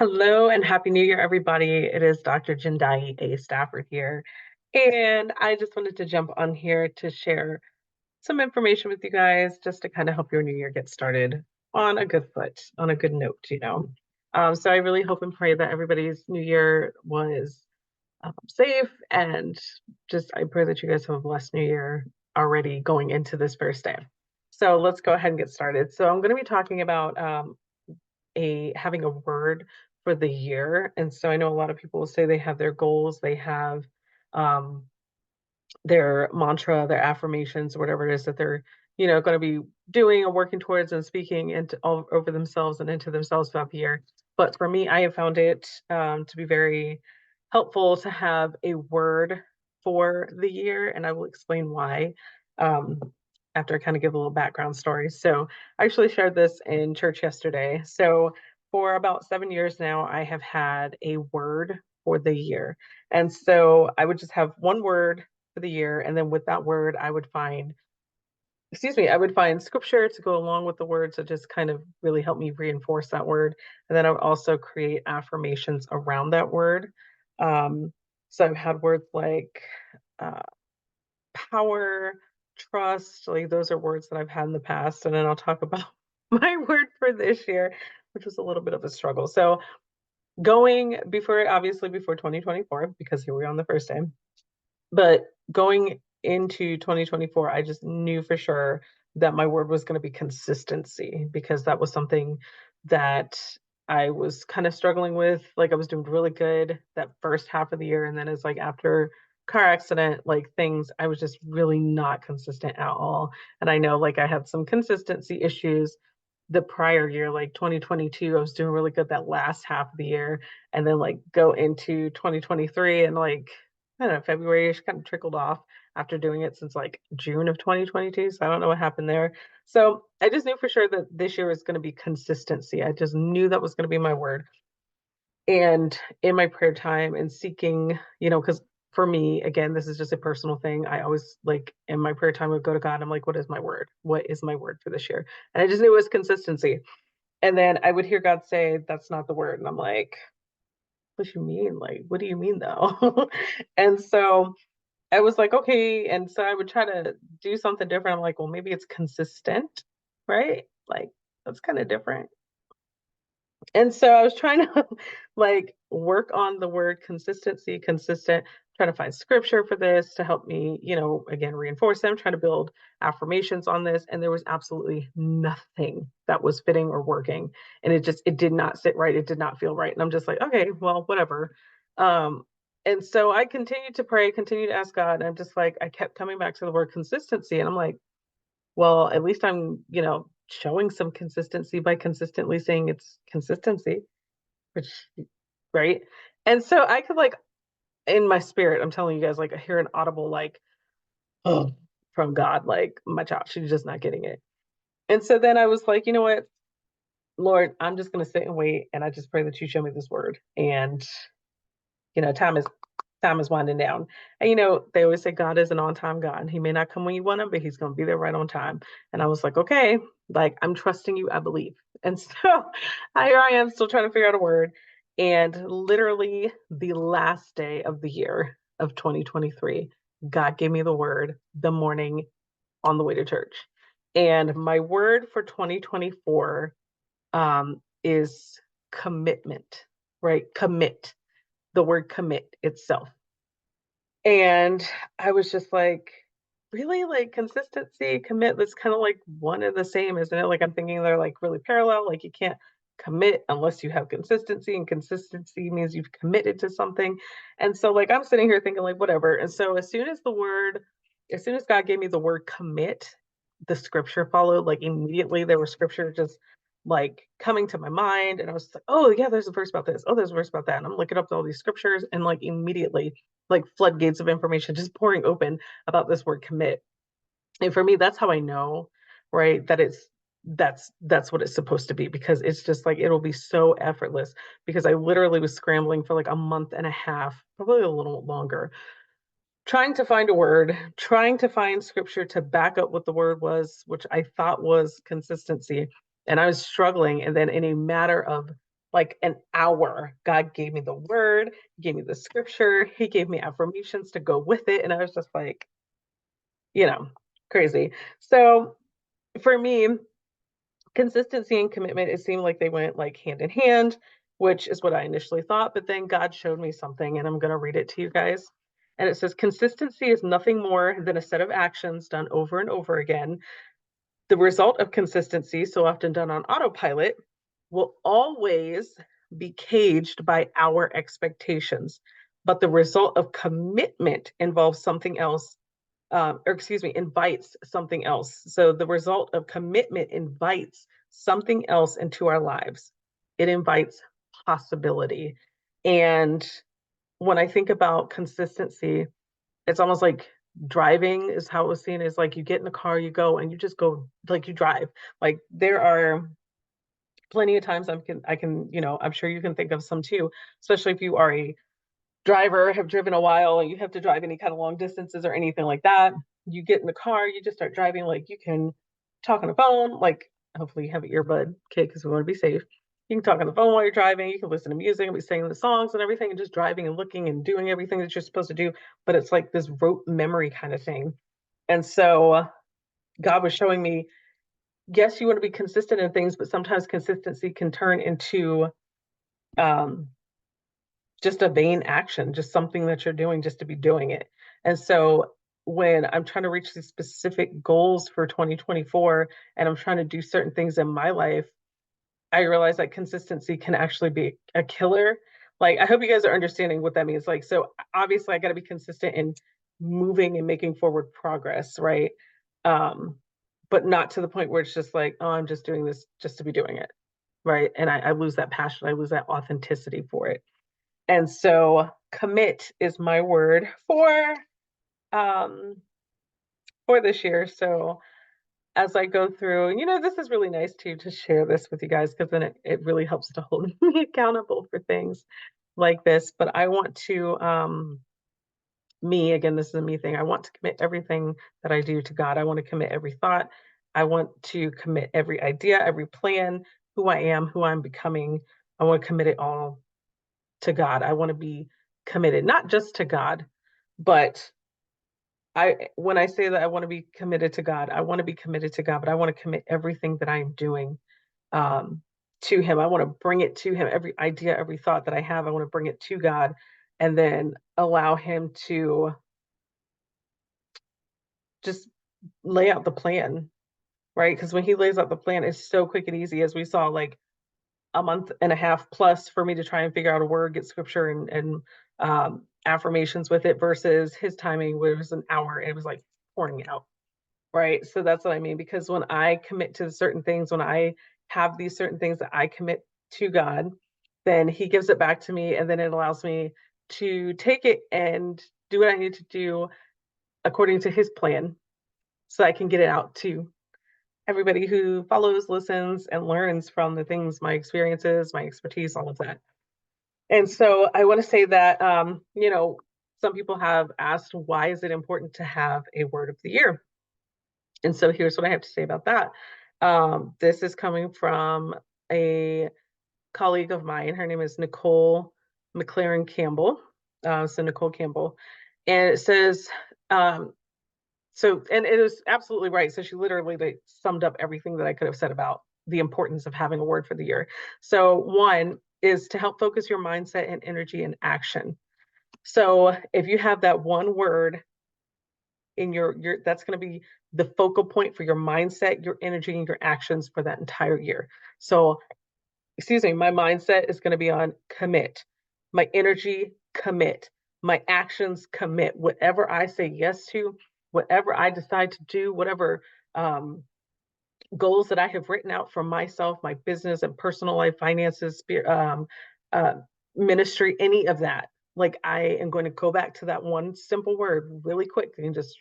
Hello and Happy New Year, everybody. It is Dr. Jindai A. Stafford here. And I just wanted to jump on here to share some information with you guys just to kind of help your new year get started on a good foot, on a good note. So I really hope and pray that everybody's new year was safe and just I pray that you guys have a blessed new year already going into this first day. So let's go ahead and get started. So I'm going to be talking about a having a word for the year. And so I know a lot of people will say they have their goals, they have um, their mantra, their affirmations, whatever it is that they're going to be doing or working towards and speaking into all over themselves and into themselves throughout the year. But for me, I have found it to be very helpful to have a word for the year, and I will explain why um, after I kind of give a little background story. So I actually shared this in church yesterday. So for about 7 years now, I have had a word for the year. And so I would just have one word for the year. And then with that word, I would find scripture to go along with the word to just kind of really help me reinforce that word. And then I would also create affirmations around that word. Um, so I've had words like uh, power, trust, like those are words that I've had in the past. And then I'll talk about my word for this year, which was a little bit of a struggle. So going before, obviously before 2024, because here we are on the first day, but going into 2024, I just knew for sure that my word was going to be consistency because that was something that I was kind of struggling with. Like I was doing really good that first half of the year. And then it's like after car accident, like things, I was just really not consistent at all. And I know like I had some consistency issues the prior year, like 2022, I was doing really good that last half of the year. And then like go into 2023 and like I don't know, February kind of trickled off after doing it since like June of 2022. So I don't know what happened there. So I just knew for sure that this year was going to be consistency. I just knew that was going to be my word. And in my prayer time and seeking, because for me, again, this is just a personal thing. I always like in my prayer time would go to God. I'm like, what is my word? What is my word for this year? And I just knew it was consistency. And then I would hear God say, that's not the word. And I'm like, what you mean? Like, what do you mean though? And so I was like, okay. And so I would try to do something different. I'm like, well, maybe it's consistent, right? Like, that's kind of different. And so I was trying to like work on the word consistency, consistent, trying to find scripture for this to help me, again, reinforce them, trying to build affirmations on this. And there was absolutely nothing that was fitting or working. And it did not sit right. It did not feel right. And I'm just like, okay, well, whatever. Um, and so I continued to pray, continued to ask God. And I'm just like, I kept coming back to the word consistency. And I'm like, well, at least I'm, showing some consistency by consistently saying it's consistency, which, right? And so I could like in my spirit, I'm telling you guys, like I hear an audible like, oh, from God, like my child, she's just not getting it. And so then I was like, you know what, Lord, I'm just gonna sit and wait, and I just pray that you show me this word. And time is winding down. And they always say God is an on-time God. He may not come when you want him, but he's gonna be there right on time. And I was like, okay, like I'm trusting you, I believe. And so here I am still trying to figure out a word. And literally the last day of the year of 2023, God gave me the word the morning on the way to church. And my word for 2024 is commitment, right? Commit, the word commit itself. And I was just like, really like consistency, commit, that's kind of like one and the same, isn't it? Like I'm thinking they're like really parallel. Like you can't commit unless you have consistency, and consistency means you've committed to something. And so like I'm sitting here thinking like whatever. And so as soon as God gave me the word commit, the scripture followed. Like immediately there was scripture just like coming to my mind. And I was like, oh yeah, there's a verse about this. Oh, there's a verse about that. And I'm looking up all these scriptures and like immediately like floodgates of information just pouring open about this word commit. And for me, that's how I know, right, that that's what it's supposed to be, because it's just like it'll be so effortless, because I literally was scrambling for like a month and a half, probably a little longer, trying to find a word, trying to find scripture to back up what the word was, which I thought was consistency. And I was struggling. And then in a matter of like an hour. God gave me the word, he gave me the scripture, he gave me affirmations to go with it. And I was just like, you know, crazy. So for me, consistency and commitment, it seemed like they went like hand in hand, which is what I initially thought. But then God showed me something, and I'm going to read it to you guys. And it says, consistency is nothing more than a set of actions done over and over again. The result of consistency, so often done on autopilot, will always be caged by our expectations. But the result of commitment involves something else, or excuse me, invites something else. So the result of commitment invites something else into our lives. It invites possibility. And when I think about consistency, it's almost like driving is how it was seen, is like you get in the car, you go and you just go, like you drive. Like there are plenty of times I'm sure you can think of some too, especially if you are a driver, have driven a while, and you have to drive any kind of long distances or anything like that. You get in the car, you just start driving, like you can talk on the phone, like hopefully you have an earbud, okay, because we want to be safe. You can talk on the phone while you're driving, you can listen to music and be singing the songs and everything, and just driving and looking and doing everything that you're supposed to do. But it's like this rote memory kind of thing. And so God was showing me, yes, you want to be consistent in things, but sometimes consistency can turn into um, just a vain action, just something that you're doing just to be doing it. And so when I'm trying to reach these specific goals for 2024 and I'm trying to do certain things in my life, I realize that consistency can actually be a killer. Like, I hope you guys are understanding what that means. Like, so obviously, I got to be consistent in moving and making forward progress, right? Um, but not to the point where it's just like, oh, I'm just doing this just to be doing it, right? And I lose that passion, I lose that authenticity for it. And so commit is my word um for this year. So as I go through, and this is really nice too to share this with you guys, because then it really helps to hold me accountable for things like this. But I want to me, again, this is a me thing. I want to commit everything that I do to God. I want to commit every thought. I want to commit every idea, every plan, who I am, who I'm becoming. I want to commit it all to God. I want to be committed, not just to God, but when I say that I want to be committed to God, I want to be committed to God, but I want to commit everything that I'm doing um, to Him. I want to bring it to Him. Every idea, every thought that I have, I want to bring it to God, and then allow Him to just lay out the plan, right? Because when He lays out the plan, it's so quick and easy, as we saw, like a month and a half plus for me to try and figure out a word, get scripture and affirmations with it, versus His timing, where it was an hour and it was like pouring out. Right. So that's what I mean. Because when I commit to certain things, when I have these certain things that I commit to God, then He gives it back to me. And then it allows me to take it and do what I need to do according to His plan, so I can get it out to everybody who follows, listens, and learns from the things, my experiences, my expertise, all of that. And so I want to say that, some people have asked, why is it important to have a word of the year? And so here's what I have to say about that. This is coming from a colleague of mine. Her name is Nicole McLaren Campbell. So Nicole Campbell. And it says, um, and it was absolutely right. So she literally like, summed up everything that I could have said about the importance of having a word for the year. So one is to help focus your mindset and energy and action. So if you have that one word in your that's going to be the focal point for your mindset, your energy, and your actions for that entire year. So, excuse me, my mindset is going to be on commit, my energy, commit, my actions, commit. Whatever I say yes to, whatever I decide to do, whatever goals that I have written out for myself, my business and personal life, finances, uh, ministry, any of that. Like, I am going to go back to that one simple word really quick and just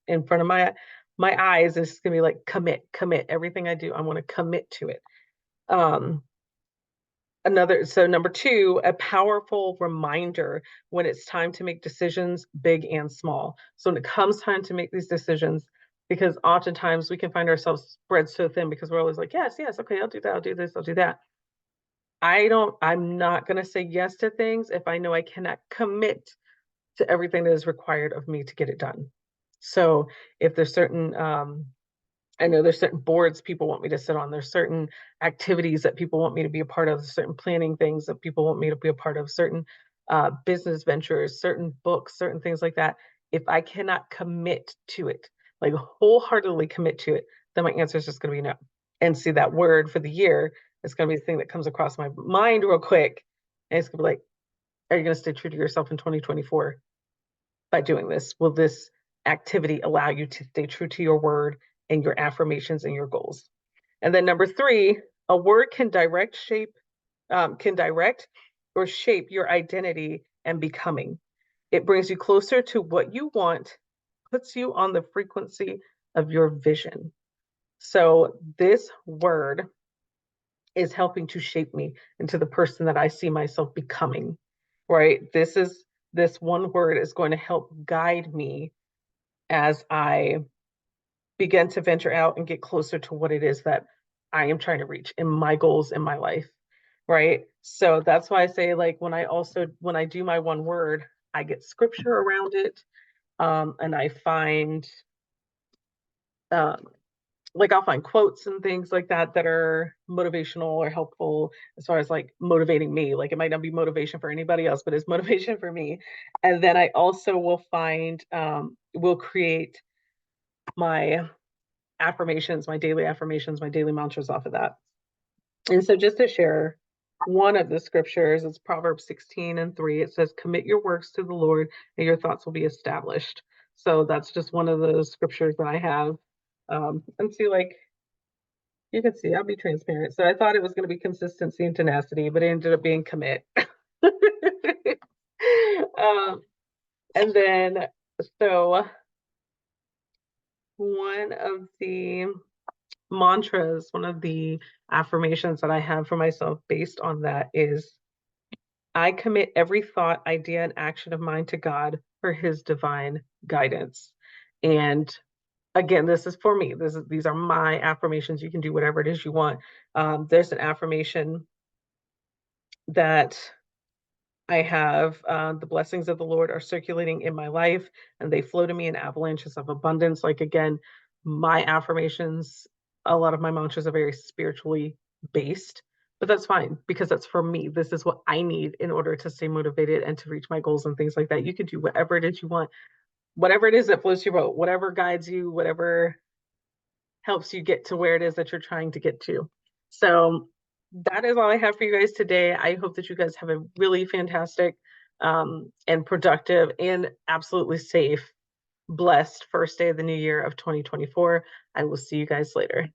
in front of my eyes. It's going to be like commit, commit. Everything I do, I want to commit to it. Um, so number two, a powerful reminder when it's time to make decisions, big and small. So when it comes time to make these decisions, because oftentimes we can find ourselves spread so thin because we're always like, yes, yes, okay, I'll do that, I'll do this, I'll do that. I'm not gonna say yes to things if I know I cannot commit to everything that is required of me to get it done. So if there's certain I know there's certain boards people want me to sit on. There's certain activities that people want me to be a part of, certain planning things that people want me to be a part of, certain business ventures, certain books, certain things like that. If I cannot commit to it, like wholeheartedly commit to it, then my answer is just going to be no. And see that word for the year is going to be the thing that comes across my mind real quick. And it's going to be like, are you going to stay true to yourself in 2024 by doing this? Will this activity allow you to stay true to your word and your affirmations and your goals? And then number three, a word can direct or shape your identity and becoming. It brings you closer to what you want, puts you on the frequency of your vision. So this word is helping to shape me into the person that I see myself becoming, right? This one word is going to help guide me as I begin to venture out and get closer to what it is that I am trying to reach in my goals in my life, right? So that's why I say, like, when I do my one word, I get scripture around it, and I find um, like I'll find quotes and things like that that are motivational or helpful as far as like motivating me. Like it might not be motivation for anybody else, but it's motivation for me. And then I also will create my my daily affirmations, my daily mantras off of that. And so just to share one of the scriptures, it's Proverbs 16:3. It says, commit your works to the Lord and your thoughts will be established. So that's just one of those scriptures that I have. And see, like, you can see, I'll be transparent. So I thought it was going to be consistency and tenacity, but it ended up being commit. um, and then, so one of the mantras, one of the affirmations that I have for myself based on that is I commit every thought, idea, and action of mine to God for his divine guidance. And again, this is for me. These are my affirmations. You can do whatever it is you want. There's an affirmation that I have the blessings of the Lord are circulating in my life and they flow to me in avalanches of abundance. Like, again, my affirmations, a lot of my mantras are very spiritually based, but that's fine because that's for me. This is what I need in order to stay motivated and to reach my goals and things like that. You can do whatever it is you want, whatever it is that floats your boat, whatever guides you, whatever helps you get to where it is that you're trying to get to. So that is all I have for you guys today. I hope that you guys have a really fantastic and productive and absolutely safe, blessed first day of the new year of 2024. I will see you guys later.